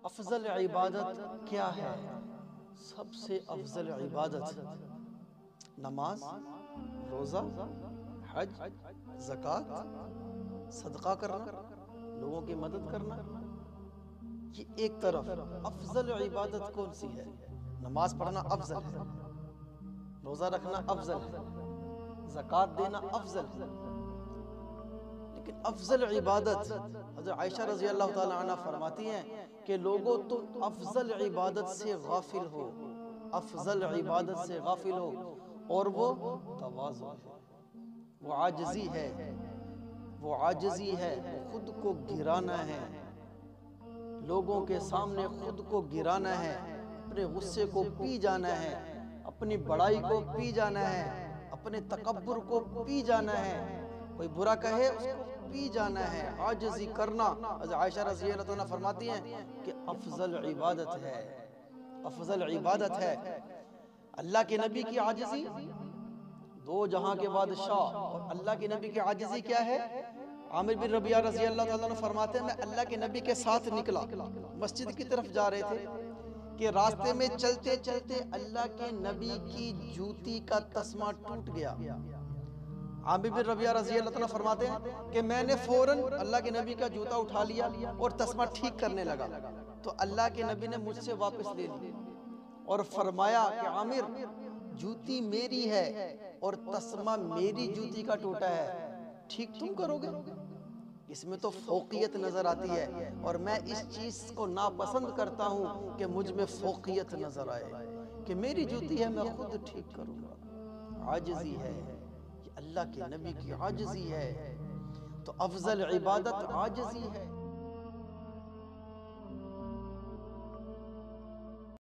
افضل عبادت کیا ہے؟ سب سے افضل عبادت نماز، روزہ، حج، زکوٰۃ، صدقہ کرنا، لوگوں کی مدد کرنا۔ یہ ایک طرف افضل عبادت کون سی ہے؟ نماز پڑھنا افضل ہے، روزہ رکھنا افضل ہے، زکوٰۃ دینا افضل ہے۔ لیکن افضل عبادت حضرت عائشہ رضی اللہ تعالیٰ عنہ فرماتی ہیں کہ لوگوں تم افضل عبادت سے غافل ہو، افضل عبادت سے غافل ہو، اور وہ تواضع ہے، وہ عاجزی ہے، وہ عاجزی ہے، وہ خود کو گرانا ہے، لوگوں کے سامنے خود کو گرانا ہے، اپنے غصے کو پی جانا ہے، اپنی بڑائی کو پی جانا ہے، اپنے تکبر کو پی جانا ہے، کوئی برا کہے اس کو پی جانا ہے، عاجزی کرنا۔ حضرت عائشہ رضی اللہ عنہ فرماتی ہیں کہ افضل عبادت ہے، افضل عبادت ہے۔ اللہ کے نبی کی عاجزی، دو جہاں کے بادشاہ اور اللہ کے نبی کی عاجزی کیا ہے؟ عامر بن ربیعہ رضی اللہ تعالیٰ عنہ فرماتے ہیں میں اللہ کے نبی کے ساتھ نکلا، مسجد کی طرف جا رہے تھے کہ راستے میں چلتے چلتے اللہ کے نبی کی جوتی کا تسمہ ٹوٹ گیا۔ عامر بن ربیعہ رضی اللہ عنہ فرماتے ہیں کہ میں نے فوراً اللہ کے نبی کا جوتا اٹھا لیا اور تسمہ ٹھیک کرنے لگا، تو اللہ کے نبی نے مجھ سے واپس لے لی اور فرمایا کہ عامر جوتی میری ہے اور تسمہ میری جوتی کا ٹوٹا ہے، ٹھیک تم کرو گے؟ اس میں تو فوقیت نظر آتی ہے، اور میں اس چیز کو ناپسند کرتا ہوں کہ مجھ میں فوقیت نظر آئے کہ میری جوتی ہے میں خود ٹھیک کروں گا۔ عاجزی ہے، یہ اللہ کے نبی کی عاجزی ہے۔ تو افضل عبادت عاجزی ہے۔